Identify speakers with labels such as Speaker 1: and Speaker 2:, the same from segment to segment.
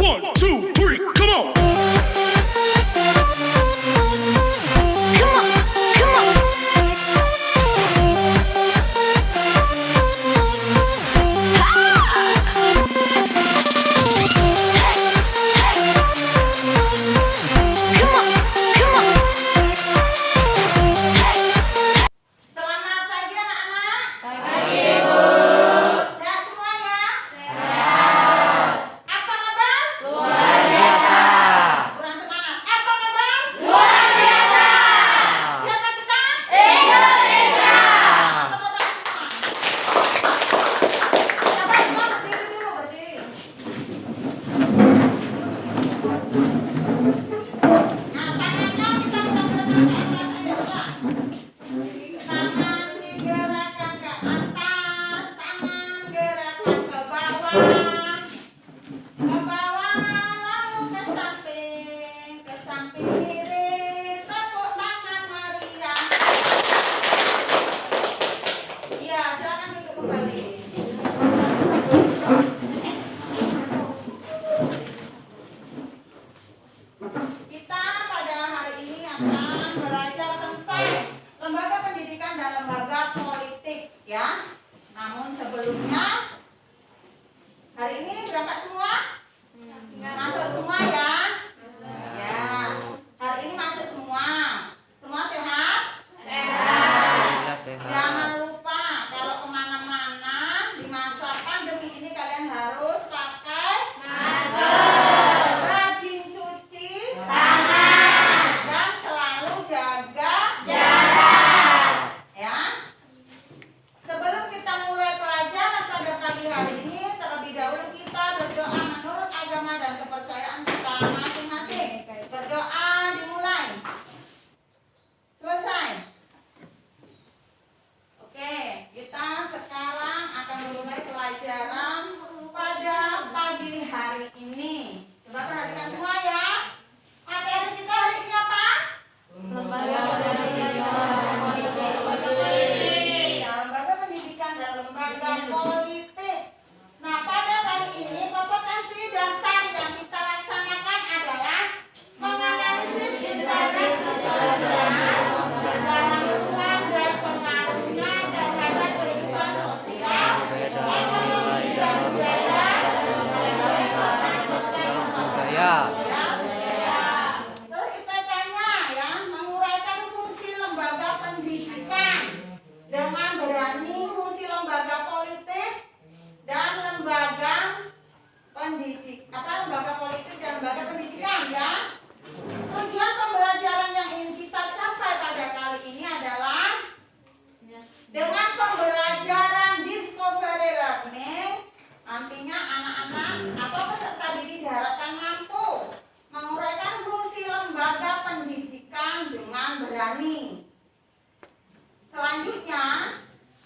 Speaker 1: 1, 2, 3, come on.
Speaker 2: Come on, come on. Come on, come on.
Speaker 3: Selamat pagi anak-anak.
Speaker 2: Pagi, Ibu.
Speaker 3: Sehat semua ya? Sehat. Apa kabar?
Speaker 2: Luar biasa.
Speaker 3: Kurang semangat. Apa kabar?
Speaker 2: Luar biasa.
Speaker 3: Siapa kita?
Speaker 2: Indonesia.
Speaker 3: Tepuk tangan semua. Coba semua berdiri dulu, berdiri. Nah, tangannya kita gerakkan ke atas aja, Pak. Tangan digerakkan ke atas, tangan gerakkan ke bawah, lalu ke samping kiri, tepuk tangan meriah. Iya, silakan duduk kembali. Kita pada hari ini akan belajar tentang lembaga pendidikan dan lembaga politik ya. Namun sebelumnya hari ini berangkat semua? Masuk semua ya? Ya. Hari ini masuk semua. Semua sehat? Jangan lupa kalau kemana-mana di masa pandemi ini kalian harus pakai masker, rajin cuci tangan, dan selalu jaga jarak. Ya. Sebelum kita mulai pelajaran pada pagi hari ini, terlebih dahulu kita berdoa menurut agama dan kepercayaan kita masing-masing. Berdoa dimulai. Selesai. Oke, kita sekarang akan memulai pelajaran pada pagi hari ini. Coba perhatikan semua ya. Materi kita hari ini apa?
Speaker 2: Lembaga
Speaker 3: Ya, lembaga pendidikan dan lembaga politik. Nah, pada kali ini kompetensi dasar yang kita laksanakan adalah menganalisis interaksi sosial dalam ruang dan pengaruhnya terhadap kehidupan sosial, ekonomi dan budaya, Terus IPK-nya ya, menguraikan fungsi lembaga pendidikan dengan berani fungsi lembaga politik dan lembaga politik dan lembaga pendidikan ya. Tujuan pembelajaran yang ingin kita capai pada kali ini adalah dengan pembelajaran discovery learning, nantinya anak-anak atau peserta didik diharapkan mampu menguraikan fungsi lembaga pendidikan dengan berani. Selanjutnya,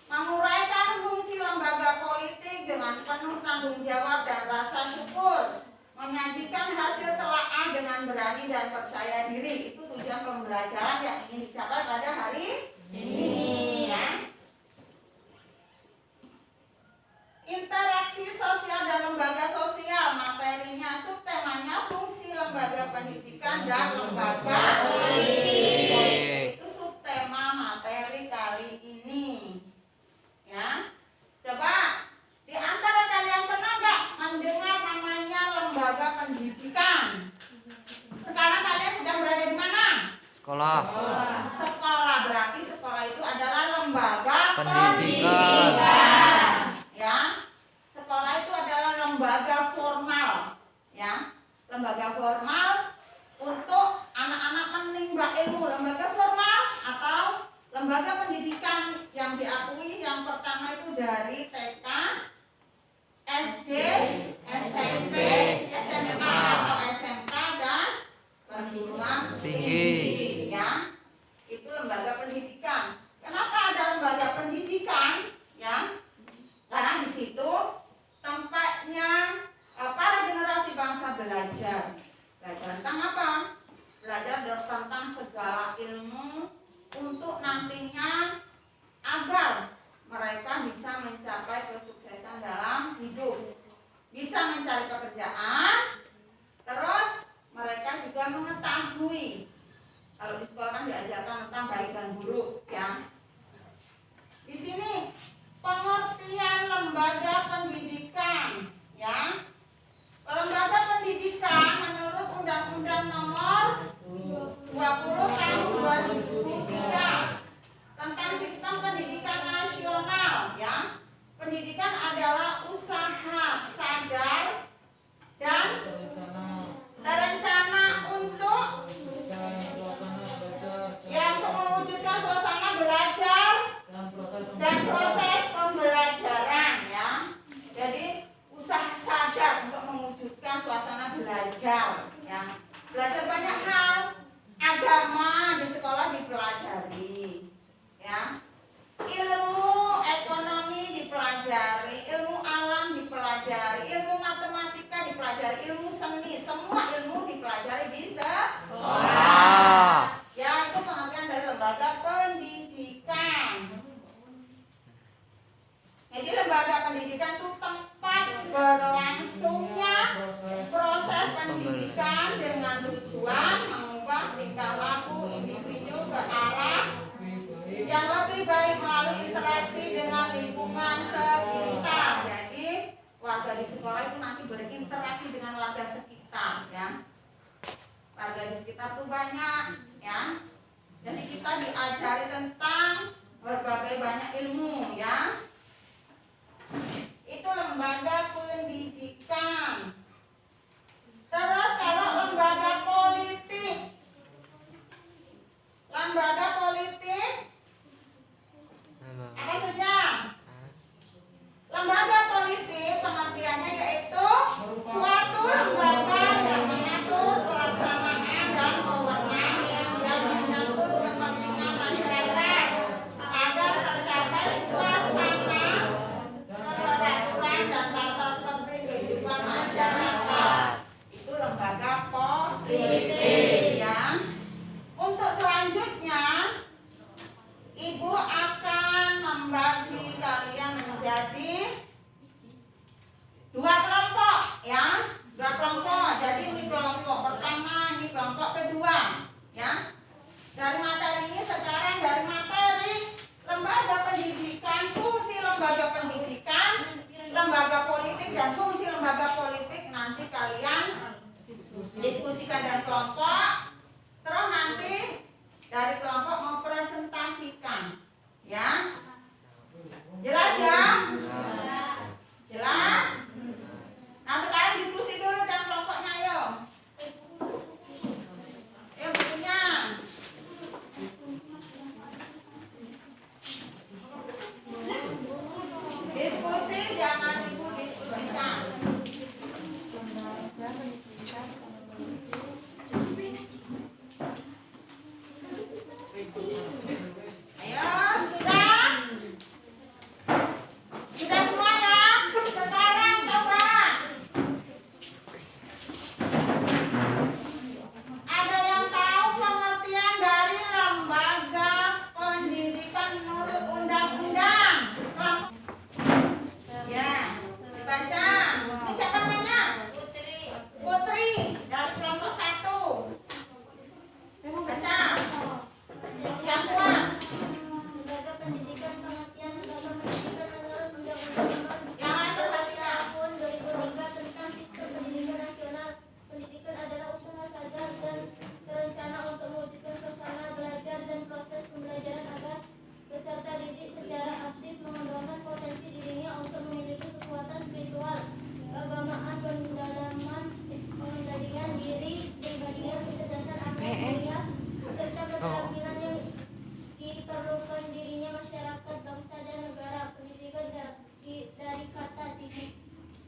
Speaker 3: menguraikan fungsi lembaga politik dengan penuh tanggung jawab dan rasa syukur, menyajikan hasil telaah dengan berani dan percaya diri. Itu tujuan pembelajaran yang ingin dicapai pada hari ini ya. Interaksi sosial dan lembaga sosial, materinya subtemanya fungsi lembaga pendidikan dan lembaga politik. Itu subtema materi kali ini ya. Coba di antara kalian pernah nggak mendengar namanya lembaga pendidikan? Sekarang kalian sedang berada di mana?
Speaker 4: Sekolah.
Speaker 3: Sekolah, berarti sekolah itu adalah lembaga
Speaker 4: Pendidikan.
Speaker 3: ya. Sekolah itu adalah lembaga formal ya. Lembaga formal untuk anak-anak menimba ilmu. Lembaga formal atau lembaga pendidikan yang diakui yang pertama itu dari TK, SD, SMP, SMA atau SMK dan perguruan tinggi ya. Itu lembaga pendidikan. Kenapa ada lembaga pendidikan ya? Karena di situ tempatnya para generasi bangsa belajar. Belajar tentang apa? Belajar tentang segala ilmu untuk nantinya agar mereka bisa mencapai kesuksesan dalam hidup. Bisa mencari pekerjaan, suasana belajar ya. Belajar banyak hal, agama di sekolah dipelajari ya. Ilmu ekonomi dipelajari, ilmu alam dipelajari, ilmu matematika dipelajari, ilmu seni, semua ilmu dipelajari di sekolah. Ya, itu pengertian dari lembaga pendidikan. Jadi lembaga pendidikan itu tempat berlangsungnya proses pendidikan dengan tujuan mengubah tingkah laku individu ke arah yang lebih baik melalui interaksi dengan lingkungan sekitar. Jadi warga di sekolah itu nanti berinteraksi dengan warga sekitar ya. Warga di sekitar tuh banyak ya. Jadi kita diajari tentang berbagai banyak ilmu ya. Itu lembaga pendidikan. Terus kalau lembaga politik, apa saja? Lembaga politik pengertiannya yaitu suatu lembaga yang mengatur pelaksanaan dan wewenang yang menyangkut kepentingan masyarakat agar tercapai suasana keteraturan dan tata tertib kehidupan masyarakat. Itu lembaga politik ya. Untuk selanjutnya Ibu akan membagi kalian menjadi dua kelompok ya. Dua kelompok. Jadi ini kelompok pertama, ini kelompok kedua ya. Dari materi ini sekarang dari materi lembaga pendidikan, fungsi lembaga pendidikan, lembaga politik dan fungsi lembaga politik nanti kalian diskusikan dengan kelompok. Terus nanti dari kelompok mau presentasikan ya. Jelas ya? Jelas? Nah sekarang diskusi dulu dengan kelompoknya ayo. Ayo bukunya. Diskusi jangan ibu diskusikan. Ayo, sudah? Sudah semua ya? Sekarang coba. Ada yang tahu pengertian dari lembaga pendidikan menurut undang-undang? Ya, dibaca. Ini siapa namanya? Putri dari kelompok 1. Baca. Yang kuat.
Speaker 2: Lembaga pendidikan pengertian lembaga pendidikan menurut Undang-Undang
Speaker 3: Yang lain perhatikan.
Speaker 2: Tahun 2003 tentang Sistem Pendidikan Nasional. Pendidikan adalah usaha sadar dan terencana untuk mewujudkan suasana belajar dan proses pembelajaran agar peserta didik secara aktif mengembangkan potensi dirinya untuk memiliki kekuatan spiritual, keagamaan, pendalaman, pengendalian diri, kepribadian, kecerdasan akal mulia, serta keterampilan yang diperlukan dirinya masyarakat, bangsa, dan negara. Pendidikan dari kata didik.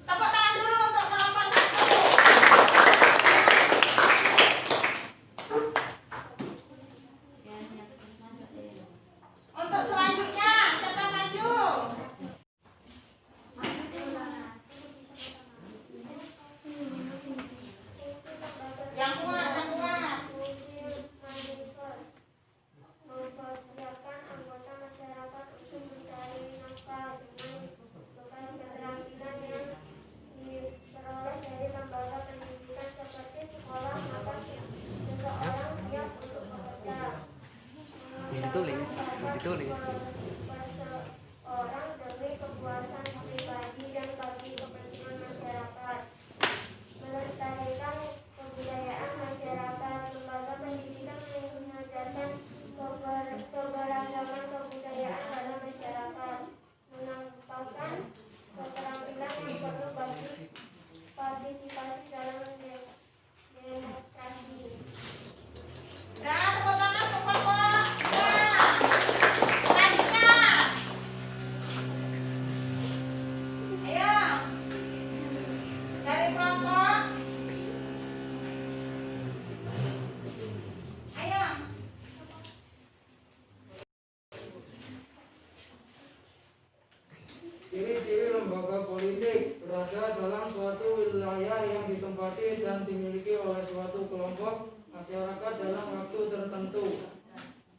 Speaker 3: Tepuk tangan dulu untuk kelompok 1. Untuk selanjutnya siapa maju? Yang kuat, yang kuat.
Speaker 2: Mempersiapkan anggota masyarakat untuk mencari nafkah dengan bekal keterampilan yang diperoleh dari lembaga pendidikan seperti sekolah, maka seseorang siap untuk bekerja.
Speaker 4: Ditulis.
Speaker 2: Orang demi kepuasan pribadi dan bagi kepentingan masyarakat. Melestarikan kebudayaan masyarakat. Lembaga pendidikan mengajarkan keberagaman kebudayaan pada masyarakat, menampakkan keterampilan yang perlu bagi partisipasi dalam demokrasi.
Speaker 3: Nah, tepuk tangan untuk kelompok. Ya. Selanjutnya
Speaker 5: dan dimiliki oleh suatu kelompok masyarakat dalam waktu tertentu.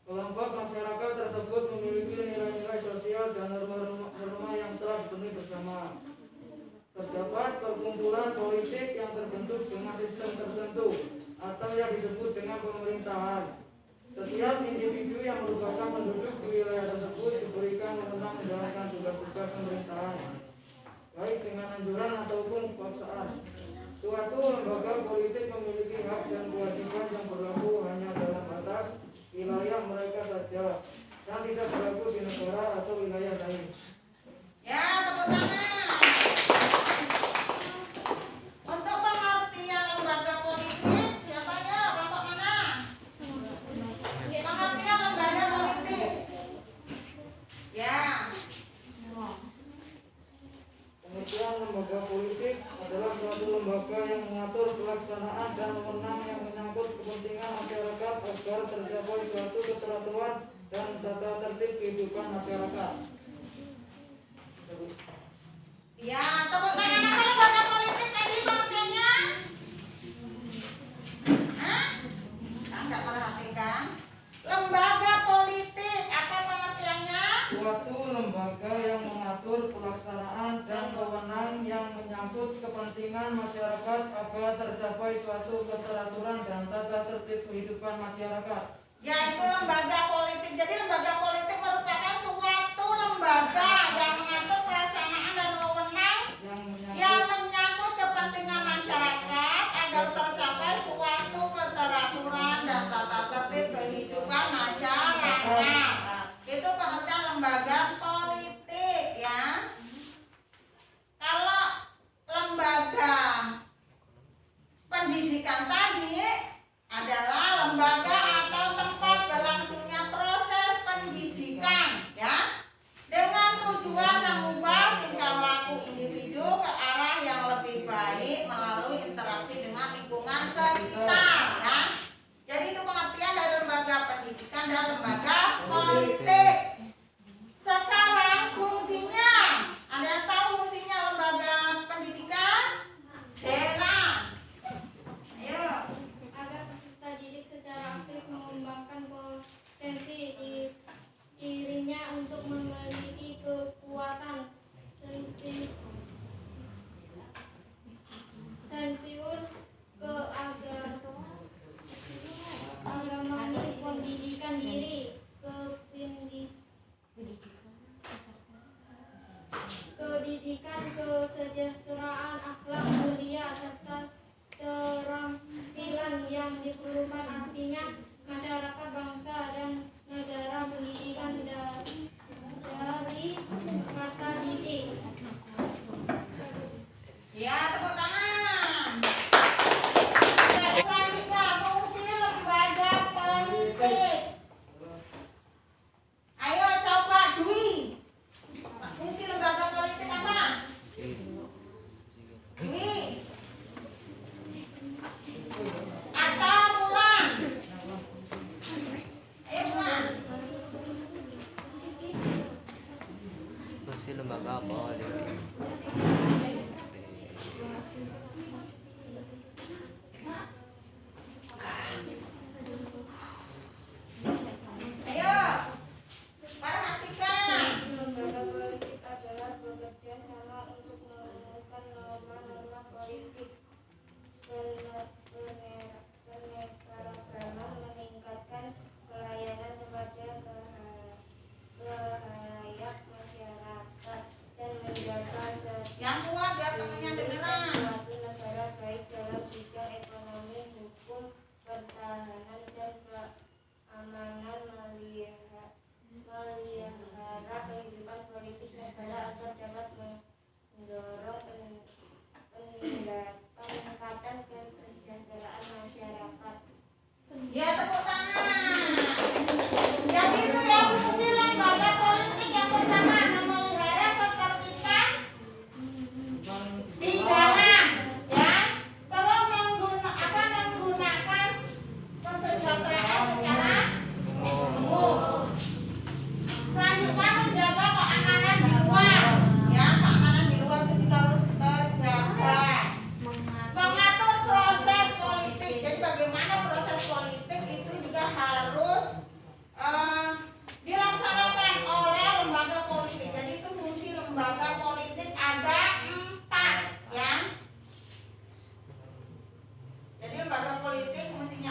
Speaker 5: Kelompok masyarakat tersebut memiliki nilai-nilai sosial dan norma yang telah dipenuhi bersama. Terdapat perkumpulan politik yang terbentuk dengan sistem tertentu atau yang disebut dengan pemerintahan. Setiap individu yang merupakan penduduk di wilayah tersebut diberikan wewenang menjalankan tugas-tugas pemerintahan, baik dengan anjuran ataupun paksaan. Suatu lembaga politik memiliki hak dan kewajiban yang berlaku hanya dalam batas wilayah mereka saja dan tidak berlaku di negara atau wilayah lain.
Speaker 3: Ya, tepuk tangan. Untuk pengertian lembaga politik, siapa ya? Kelompok mana? Pengertian lembaga politik. Ya.
Speaker 5: Pengertian lembaga politik adalah suatu lembaga yang mengatur pelaksanaan dan wewenang yang menyangkut kepentingan masyarakat agar tercapai suatu keteraturan dan tata tertib kehidupan masyarakat.
Speaker 3: Ya, tepuk tangan apa lembaga politik tadi pengertiannya? Hah? Kan nggak perhatikan? Lembaga politik apa pengertiannya?
Speaker 5: Suatu lembaga yang mengatur pelaksanaan dan wewenang yang menyangkut kepentingan masyarakat agar tercapai suatu keteraturan dan tata tertib kehidupan masyarakat.
Speaker 3: Yaitu lembaga politik. Jadi lembaga politik merupakan suatu lembaga yang mengatur pelaksanaan dan wewenang yang menyangkut kepentingan masyarakat agar tercapai suatu keteraturan dan tata tertib kehidupan masyarakat. Itu pengertian lembaga politik ya. Kalau lembaga pendidikan tadi adalah lembaga atau tempat berlangsungnya proses pendidikan ya, dengan tujuan mengubah tingkah laku individu ke arah yang lebih baik melalui interaksi dengan lingkungan sekitar ya. Jadi itu pengertian dari lembaga pendidikan dan lembaga politik. Sekarang fungsinya, ada yang tahu fungsinya lembaga pendidikan? Dena, ayo.
Speaker 2: Agar peserta didik secara aktif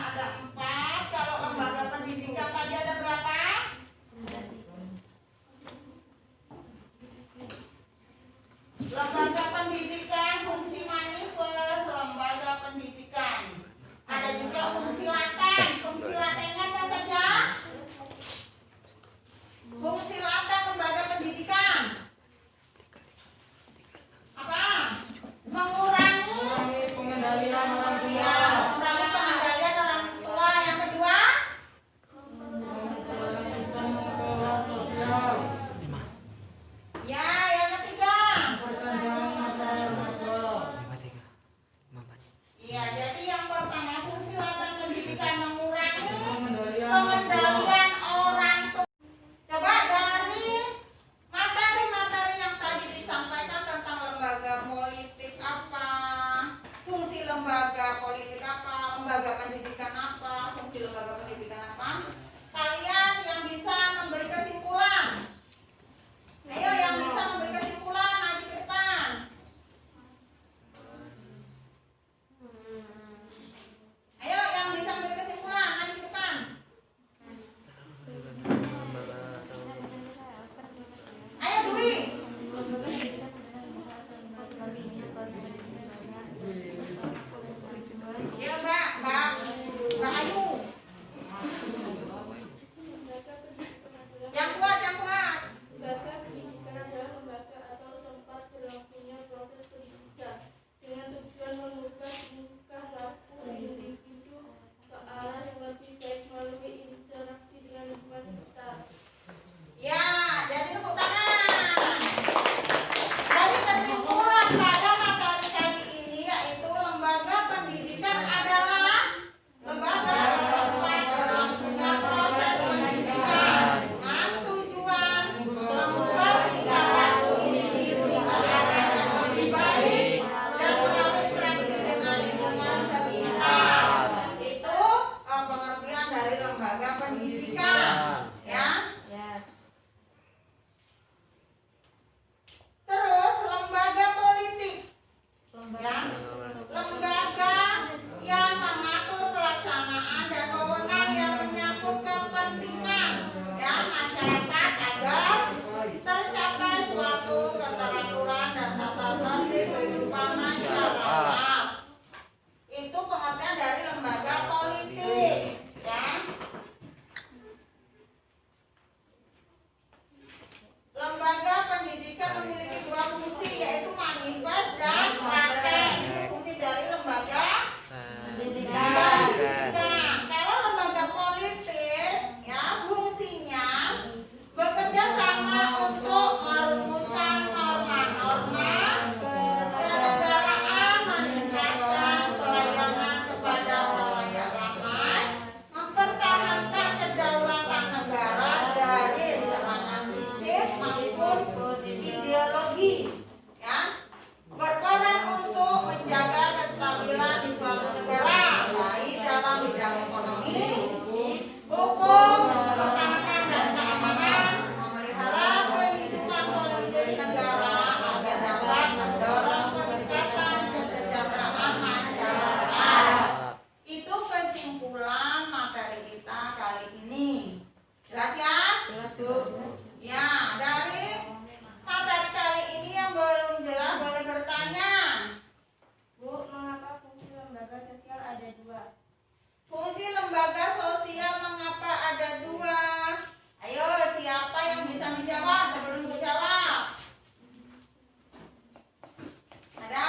Speaker 3: fungsinya ada 4. Kalau lembaga pendidikan tadi ada berapa? Lembaga pendidikan fungsi manifest lembaga pendidikan. Ada juga fungsi laten. Fungsi latennya apa saja? Fungsi laten lembaga pendidikan apa? Mengurangi
Speaker 5: pengendalian orang tua.
Speaker 3: ya, mengurangi pengendalian orang tua. Yang kedua,
Speaker 5: Sistem mengelola sosial.
Speaker 3: ya, yang ketiga.
Speaker 5: Perpanjangan masa remaja.
Speaker 4: 53 54
Speaker 3: Iya, jadi yang pertama fungsi laten pendidikan mengurangi
Speaker 5: Pengendalian orang tua.
Speaker 3: pengendalian orang tua. Coba dari materi-materi yang tadi disampaikan tentang lembaga politik apa, fungsi lembaga politik apa, lembaga pendidikan apa, fungsi lembaga pendidikan apa, kalian yang bisa memberi kesimpulan. Ayo yang bisa memberi kesimpulan maju ke depan. Ayo yang bisa memberi kesimpulan maju ke depan. Ayo Dwi. Ya Mbak Ayu. Yang kuat, yang kuat.
Speaker 2: Lembaga pendidikan adalah lembaga atau tempat berlangsungnya proses pendidikan dengan tujuan mengubah tingkah laku individu ke arah yang lebih baik melalui interaksi dengan lingkungan sekitar.
Speaker 3: Ya, jadi tepuk tangan. Jadi kesimpulan pada materi kali ini yaitu lembaga pendidikan adalah lembaga atau tempat berlangsungnya proses pendidikan dengan tujuan mengubah tingkah laku individu ke arah yang lebih baik dan melalui interaksi dengan lingkungan sekitar. Itu pengertian dari lembaga pendidikan, ya. Terus lembaga politik, ya, lembaga yang mengatur pelaksanaan dan wewenang yang menyangkut kepentingan ya masyarakat agar tercapai suatu keteraturan dan tata tertib kehidupan masyarakat. Itu pengertian dari lembaga politik, ya. Lembaga pendidikan memiliki 2 fungsi yaitu manifest dan laten. Itu fungsi dari lembaga pendidikan. Kalau lembaga politik ya fungsinya bekerja sama untuk merumuskan norma-norma kenegaraan, meningkatkan pelayanan kepada halayak ramai, mempertahankan kedaulatan negara dari serangan fisik maupun ideologi, ya, berperan untuk menjaga kestabilan di suatu negara baik dalam bidang ekonomi, hukum, pertahanan dan keamanan, memelihara kehidupan politik negara agar dapat mendorong peningkatan kesejahteraan masyarakat. Itu kesimpulan materi kita kali ini. Jelas ya? Jelas, Bu. Ya, dari materi kali ini yang belum jelas boleh bertanya.
Speaker 2: Bu, mengapa fungsi lembaga sosial ada 2?
Speaker 3: Fungsi lembaga sosial mengapa ada 2? Ayo, siapa yang bisa menjawab sebelum gue jawab? Ada?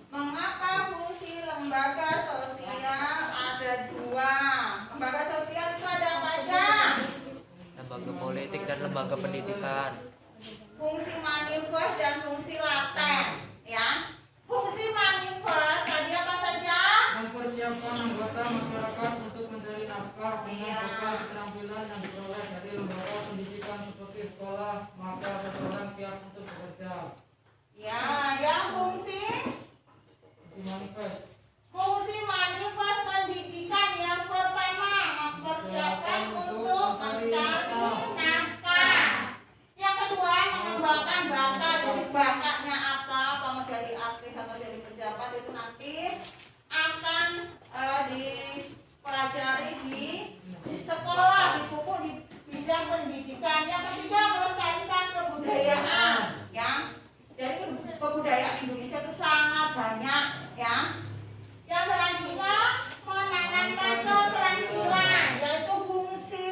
Speaker 3: Mengapa fungsi lembaga sosial ada 2? Lembaga sosial itu ada apa aja?
Speaker 4: lembaga politik dan lembaga pendidikan.
Speaker 3: Fungsi manifest dan fungsi laten, ya. Fungsi manifest tadi apa saja?
Speaker 5: Mempersiapkan anggota masyarakat untuk mencari nafkah dengan
Speaker 3: Iya.
Speaker 5: bekal keterampilan yang diperoleh dari lembaga pendidikan seperti sekolah, maka seseorang siap untuk bekerja.
Speaker 3: Ya, yang fungsi
Speaker 5: Manifest.
Speaker 3: fungsi manifest pendidikan yang pertama mempersiapkan untuk mencari nafkah. Yang kedua dipelajari di sekolah, dipupuk di bidang pendidikan. Yang ketiga, melestarikan kebudayaan, ya. Jadi kebudayaan Indonesia itu sangat banyak, ya. Yang selanjutnya, menanamkan keterampilan, yaitu fungsi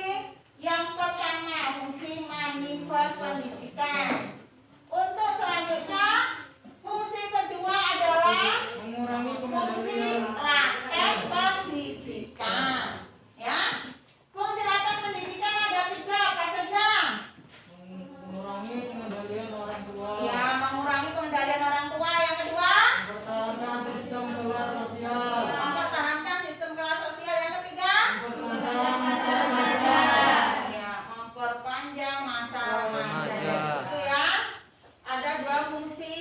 Speaker 3: yang pertama, fungsi manifest pendidikan. Untuk selanjutnya, fungsi kedua adalah
Speaker 5: mengurangi
Speaker 3: fungsi
Speaker 5: pengendalian
Speaker 3: laten pendidikan, ya. Fungsi laten pendidikan ada 3, apa saja?
Speaker 5: mengurangi pengendalian orang tua,
Speaker 3: Ya, mengurangi pengendalian orang tua. Yang kedua,
Speaker 5: mempertahankan sistem kelas sosial,
Speaker 3: mempertahankan sistem kelas sosial. Yang ketiga,
Speaker 5: memperpanjang masa remaja,
Speaker 3: ya, memperpanjang masa remaja.
Speaker 4: Remaja.
Speaker 3: Itu ya. Ada 2 fungsi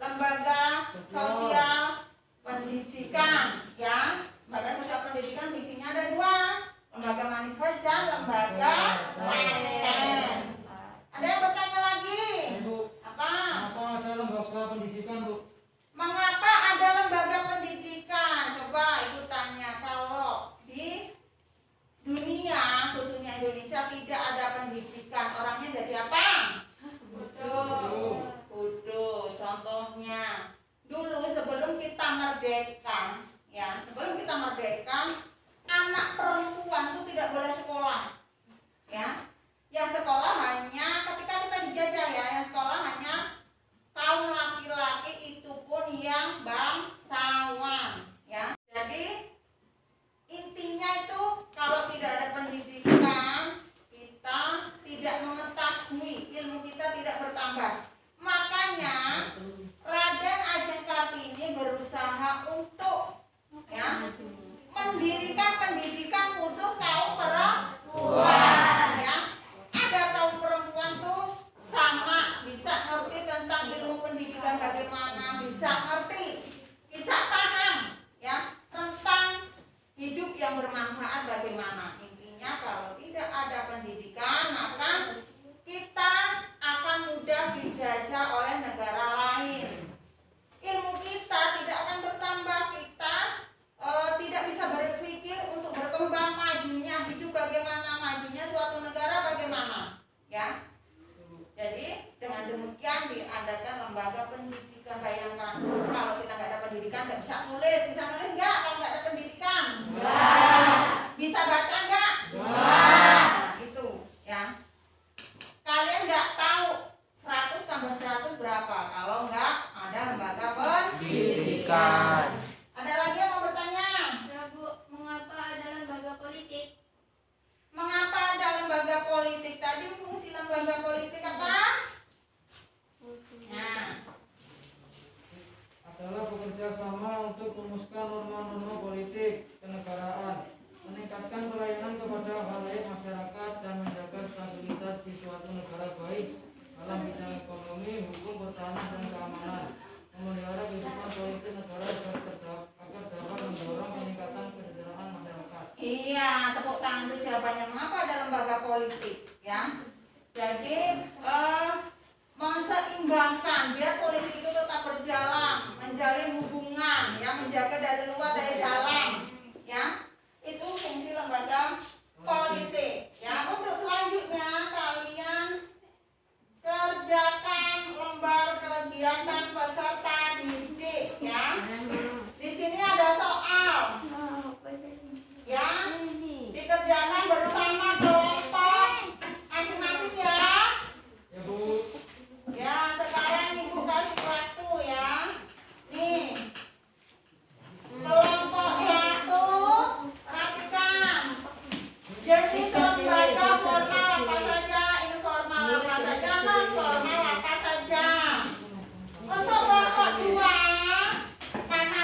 Speaker 3: lembaga sosial pendidikan, ya. Lembaga sosial pendidikan fungsinya ada 2, lembaga manifest dan lembaga laten. Ada yang bertanya lagi?
Speaker 5: Bu.
Speaker 3: Apa?
Speaker 5: Apa ada lembaga pendidikan, Bu?
Speaker 3: Mengapa ada lembaga pendidikan? Coba ibu tanya, kalau di dunia, khususnya Indonesia, tidak ada pendidikan, orangnya jadi apa? Bodoh. Contohnya, dulu sebelum kita merdeka, ya, sebelum kita merdeka, anak perempuan itu tidak boleh sekolah, ya. Yang sekolah hanya ketika kita dijajah, ya, yang sekolah hanya kaum laki-laki, itu pun yang bangsawan, ya. Jadi intinya itu kalau tidak ada pendidikan, kita tidak mengetahui, ilmu kita tidak bertambah. Makanya Raden Ajeng Kartini berusaha untuk, ya, mendirikan pendidikan khusus kaum perempuan, ya, agar kaum perempuan tuh sama bisa ngerti tentang ilmu pendidikan bagaimana, bisa ngerti, bisa paham, ya, tentang hidup yang bermanfaat bagaimana. Intinya kalau tidak ada pendidikan, maka kita akan mudah dijajah oleh negara lain. Ilmu kita tidak akan bertambah, kita tidak bisa berpikir untuk berkembang, majunya hidup bagaimana, majunya suatu negara bagaimana, ya. Jadi dengan demikian diadakan lembaga pendidikan. Bayangkan kalau kita nggak ada pendidikan, nggak bisa nulis nggak? Kalau nggak ada pendidikan, bisa baca nggak? Nah, itu, ya. Kalian nggak tahu 100 tambah 100 berapa kalau nggak ada lembaga
Speaker 4: Pendidikan.
Speaker 3: Ada lagi yang mau bertanya?
Speaker 2: Ya Bu, mengapa ada lembaga politik?
Speaker 3: Mengapa ada lembaga politik? Tadi fungsi lembaga politik apa? Nah,
Speaker 5: Adalah bekerja sama untuk merumuskan norma-norma politik kenegaraan, meningkatkan pelayanan kepada halayak masyarakat, dan menjaga stabilitas di suatu negara baik dalam bidang ekonomi, hukum, pertahanan, dan keamanan, memelihara kehidupan politik negara agar dapat mendorong peningkatan kesejahteraan masyarakat.
Speaker 3: iya, tepuk tangan itu jawabannya. Mengapa ada lembaga politik, ya? Jadi menseimbangkan biar politik itu tetap berjalan, menjalin hubungan, ya, menjaga dari luar dari dalam, ya. Itu fungsi lembaga politik, ya. Untuk selanjutnya kalian kerjakan lembar kegiatan peserta didik, ya. Di sini ada soal, ya. Dikerjakan bersama kelompok masing-masing, ya.
Speaker 5: Ya, Bu.
Speaker 3: Ya, sekarang Ibu kasih waktu, ya. Nih. Kelompok 1, perhatikan. Jenis lembaga formal apa saja, informal apa saja, non formal apa saja. Untuk kelompok 2, paham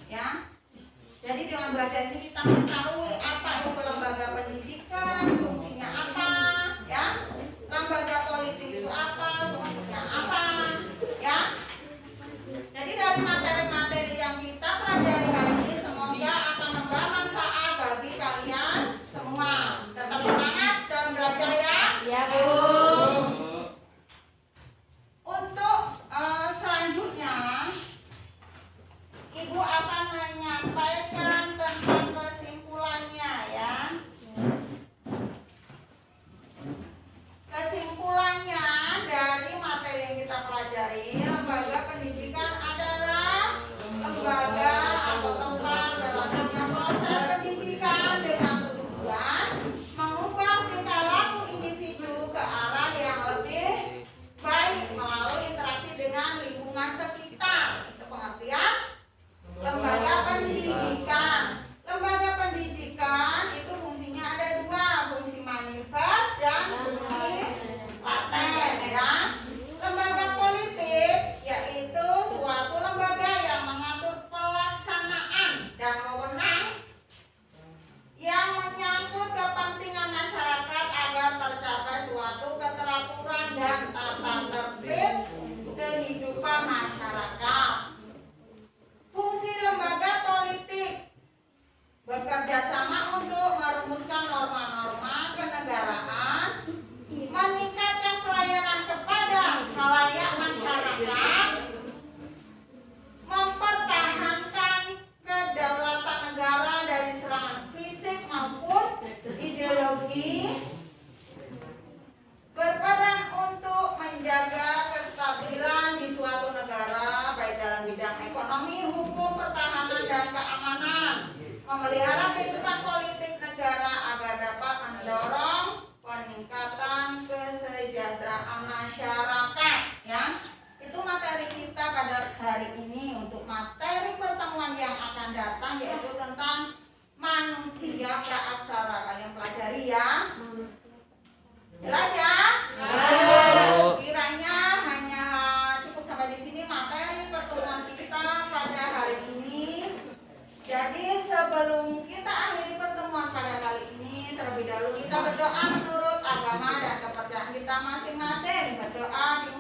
Speaker 3: ya. Jadi dengan belajar ini kita mengetahui apa itu lembaga pendidikan, fungsinya apa, ya. Lembaga politik itu apa, fungsinya apa, ya. Jadi dari materi-materi yang kita pelajari kali ini semoga akan membawa manfaat bagi kalian semua. Tetap semangat dalam belajar ya.
Speaker 2: Ya, Bu.
Speaker 3: Untuk selanjutnya Ibu akan menyampaikan tentang kesimpulannya ya. Kesimpulannya dari materi yang kita pelajari, lembaga pendidikan adalah lembaga atau tempat berlangsungnya proses pendidikan dengan tujuan mengubah tingkah laku individu ke arah yang lebih baik melalui interaksi dengan lingkungan sekitar. Itu pengertian lembaga pendidikan. Lembaga pendidikan itu fungsinya ada dua, fungsi manifest dan fungsi laten ya. Lembaga politik yaitu suatu lembaga yang mengatur pelaksanaan dan wewenang yang menyangkut kepentingan masyarakat agar tercapai suatu keteraturan dan tata tertib kehidupan masyarakat. Fungsi lembaga politik bekerja sama untuk merumuskan norma-norma kenegaraan, meningkatkan pelayanan kepada khalayak masyarakat, mempertahankan kedaulatan negara dari serangan fisik maupun ideologi, berperan untuk menjaga kestabilan di suatu negara baik dalam bidang ekonomi, hukum, pertahanan, dan keamanan, memelihara kehidupan politik negara agar dapat mendorong peningkatan kesejahteraan masyarakat ya. Itu materi kita pada hari ini. Untuk materi pertemuan yang akan datang yaitu tentang manusia praaksara, kalian pelajari ya. Jelas ya? Kiranya hanya cukup sampai di sini materi pertemuan kita pada hari ini. Jadi sebelum kita akhiri pertemuan pada kali ini, terlebih dahulu kita berdoa menurut agama dan kepercayaan kita masing-masing. Berdoa di